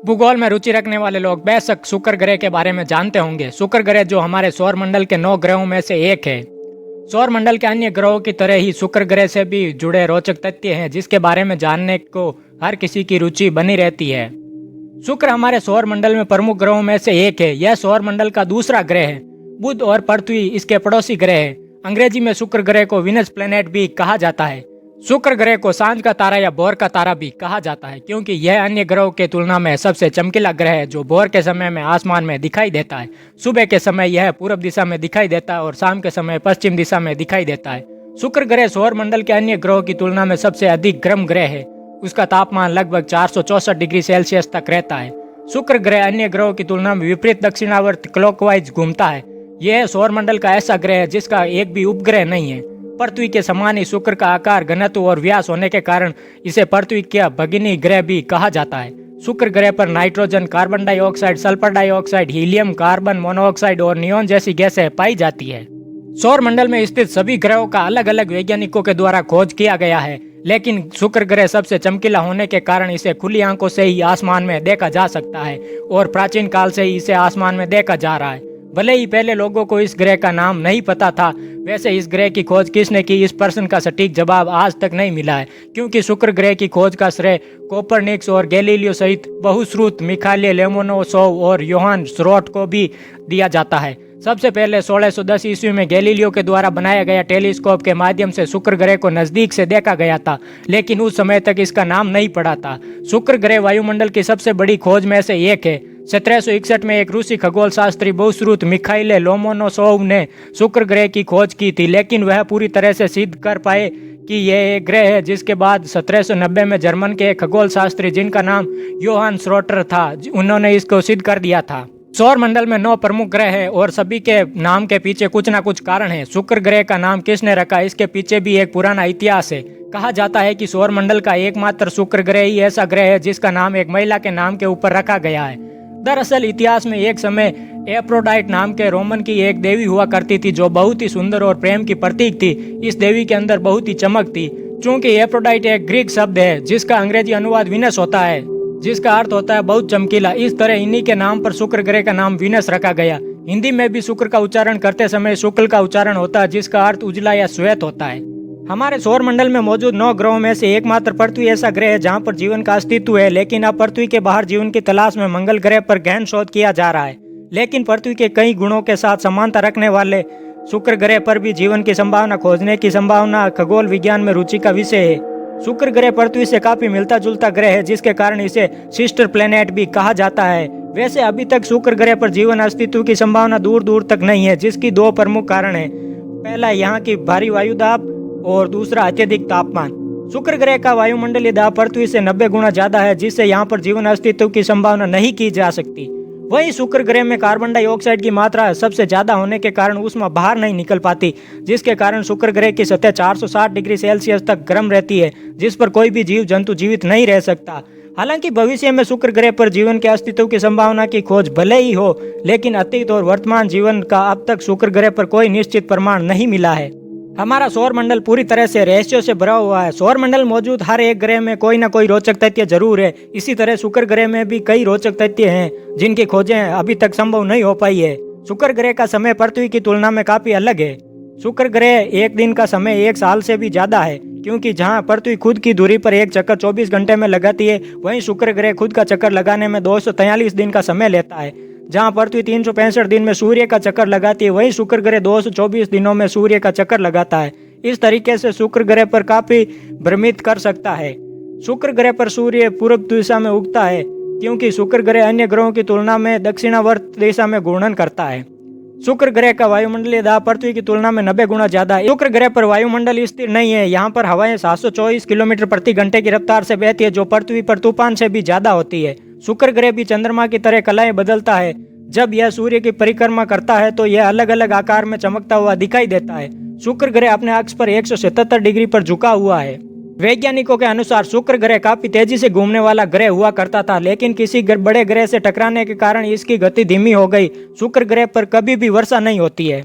भूगोल में रुचि रखने वाले लोग बेशक शुक्र ग्रह के बारे में जानते होंगे। शुक्र ग्रह जो हमारे सौर मंडल के 9 ग्रहों में से एक है। सौर मंडल के अन्य ग्रहों की तरह ही शुक्र ग्रह से भी जुड़े रोचक तथ्य हैं जिसके बारे में जानने को हर किसी की रुचि बनी रहती है। शुक्र हमारे सौर मंडल में प्रमुख ग्रहों में से एक है। यह सौर मंडल का दूसरा ग्रह है। बुध और पृथ्वी इसके पड़ोसी ग्रह है। अंग्रेजी में शुक्र ग्रह को वीनस प्लेनेट भी कहा जाता है। शुक्र ग्रह को सांझ का तारा या भोर का तारा भी कहा जाता है क्योंकि यह अन्य ग्रहों के तुलना में सबसे चमकीला ग्रह है जो भोर के समय में आसमान में दिखाई देता है। सुबह के समय यह पूर्व दिशा में दिखाई देता है और शाम के समय पश्चिम दिशा में दिखाई देता है। शुक्र ग्रह सौर मंडल के अन्य ग्रहों की तुलना में सबसे अधिक गर्म ग्रह है। उसका तापमान लगभग 464 डिग्री सेल्सियस तक रहता है। शुक्र ग्रह अन्य ग्रहों की तुलना में विपरीत दक्षिणावर्त क्लॉकवाइज घूमता है। यह सौर मंडल का ऐसा ग्रह है जिसका एक भी उपग्रह नहीं है। पृथ्वी के समान ही शुक्र का आकार, घनत्व और व्यास होने के कारण इसे पृथ्वी का भगिनी ग्रह भी कहा जाता है। शुक्र ग्रह पर nitrogen, carbon dioxide, sulphur dioxide, helium, carbon monoxide और नियोन जैसी गैसें पाई जाती है। सौर मंडल में स्थित सभी ग्रहों का अलग अलग वैज्ञानिकों के द्वारा खोज किया गया है, लेकिन शुक्र ग्रह सबसे चमकीला होने के कारण इसे खुली आंखों से ही आसमान में देखा जा सकता है और प्राचीन काल से ही इसे आसमान में देखा जा रहा है। भले ही पहले लोगों को इस ग्रह का नाम नहीं पता था, वैसे इस ग्रह की खोज किसने की इस प्रश्न का सटीक जवाब आज तक नहीं मिला है, क्योंकि शुक्र ग्रह की खोज का श्रेय कोपरनिकस और गैलीलियो सहित बहुश्रुत मिखाइल लोमोनोसोव और योहान श्रोट को भी दिया जाता है। सबसे पहले 1610 ईस्वी में गैलीलियो के द्वारा बनाया गया टेलीस्कोप के माध्यम से शुक्र ग्रह को नजदीक से देखा गया था, लेकिन उस समय तक इसका नाम नहीं पड़ा था। शुक्र ग्रह वायुमंडल की सबसे बड़ी खोज में से एक है। 1761 में एक रूसी खगोल शास्त्री बहुश्रुत मिखाइल लोमोनोसोव ने शुक्र ग्रह की खोज की थी, लेकिन वह पूरी तरह से सिद्ध कर पाए कि यह एक ग्रह है। जिसके बाद 1790 में जर्मन के एक खगोल शास्त्री जिनका नाम योहान श्रोटर था, उन्होंने इसको सिद्ध कर दिया था। सौर मंडल में 9 प्रमुख ग्रह हैं और सभी के नाम के पीछे कुछ ना कुछ कारण है। शुक्र ग्रह का नाम किसने रखा, इसके पीछे भी एक पुराना इतिहास है। कहा जाता है कि सौर मंडल का एकमात्र शुक्र ग्रह ही ऐसा ग्रह है जिसका नाम एक महिला के नाम के ऊपर रखा गया है। दरअसल इतिहास में एक समय एफ्रोडाइट नाम के रोमन की एक देवी हुआ करती थी जो बहुत ही सुंदर और प्रेम की प्रतीक थी। इस देवी के अंदर बहुत ही चमक थी। चूंकि एफ्रोडाइट एक ग्रीक शब्द है जिसका अंग्रेजी अनुवाद वीनस होता है, जिसका अर्थ होता है बहुत चमकीला, इस तरह इन्हीं के नाम पर शुक्र ग्रह का नाम वीनस रखा गया। हिंदी में भी शुक्र का उच्चारण करते समय शुक्ल का उच्चारण होता है, जिसका अर्थ उजला या श्वेत होता है। हमारे सौर मंडल में मौजूद 9 ग्रहों में से एकमात्र पृथ्वी ऐसा ग्रह है जहां पर जीवन का अस्तित्व है, लेकिन अब पृथ्वी के बाहर जीवन की तलाश में मंगल ग्रह पर गहन शोध किया जा रहा है। लेकिन पृथ्वी के कई गुणों के साथ समानता रखने वाले शुक्र ग्रह पर भी जीवन की संभावना खोजने की संभावना खगोल विज्ञान में रुचि का विषय है। शुक्र ग्रह पृथ्वी से काफी मिलता जुलता ग्रह है, जिसके कारण इसे सिस्टर प्लेनेट भी कहा जाता है। वैसे अभी तक शुक्र ग्रह पर जीवन अस्तित्व की संभावना दूर दूर तक नहीं है, जिसकी 2 प्रमुख कारण है। पहला यहाँ की भारी वायुदाब और दूसरा अत्यधिक तापमान। शुक्र ग्रह का वायुमंडलीय दाब पृथ्वी से 90 गुना ज्यादा है, जिससे यहाँ पर जीवन अस्तित्व की संभावना नहीं की जा सकती। वहीं शुक्र ग्रह में कार्बन डाइऑक्साइड की मात्रा सबसे ज्यादा होने के कारण ऊष्मा बाहर नहीं निकल पाती, जिसके कारण शुक्र ग्रह की सतह 460 डिग्री सेल्सियस तक गर्म रहती है, जिस पर कोई भी जीव जंतु जीवित नहीं रह सकता। हालांकि भविष्य में शुक्र ग्रह पर जीवन के अस्तित्व की संभावना की खोज भले ही हो, लेकिन अतीत और वर्तमान जीवन का अब तक शुक्र ग्रह पर कोई निश्चित प्रमाण नहीं मिला है। हमारा सौर मंडल पूरी तरह से रहस्यों से भरा हुआ है। सौर मंडल मौजूद हर एक ग्रह में कोई ना कोई रोचक तथ्य जरूर है। इसी तरह शुक्र ग्रह में भी कई रोचक तथ्य हैं जिनकी खोजें अभी तक संभव नहीं हो पाई है। शुक्र ग्रह का समय पृथ्वी की तुलना में काफी अलग है। शुक्र ग्रह एक दिन का समय 1 साल से भी ज्यादा है, क्योंकि जहां पृथ्वी खुद की दूरी पर एक चक्कर 24 घंटे में लगाती है, वहीं शुक्र ग्रह खुद का चक्कर लगाने में 243 दिन का समय लेता है। जहां पृथ्वी 365 दिन में सूर्य का चक्कर लगाती है, वहीं शुक्र ग्रह 224 दिनों में सूर्य का चक्कर लगाता है। इस तरीके से शुक्र ग्रह पर काफी भ्रमित कर सकता है। शुक्र ग्रह पर सूर्य पूर्व दिशा में उगता है, क्योंकि शुक्र ग्रह अन्य ग्रहों की तुलना में दक्षिणावर्त दिशा में घूर्णन करता है। शुक्र ग्रह का वायुमंडलीय दाब पृथ्वी की तुलना में 90 गुना ज्यादा है। शुक्र ग्रह पर वायुमंडल स्थिर नहीं है। यहाँ पर हवाएं 724 किलोमीटर प्रति घंटे की रफ्तार से बहती है, जो पृथ्वी पर तूफान से भी ज्यादा होती है। शुक्र ग्रह भी चंद्रमा की तरह कलाएं बदलता है। जब यह सूर्य की परिक्रमा करता है तो यह अलग अलग आकार में चमकता हुआ दिखाई देता है। शुक्र ग्रह अपने अक्ष पर 177 डिग्री पर झुका हुआ है। वैज्ञानिकों के अनुसार शुक्र ग्रह काफी तेजी से घूमने वाला ग्रह हुआ करता था, लेकिन किसी बड़े ग्रह से टकराने के कारण इसकी गति धीमी हो गई। शुक्र ग्रह पर कभी भी वर्षा नहीं होती है।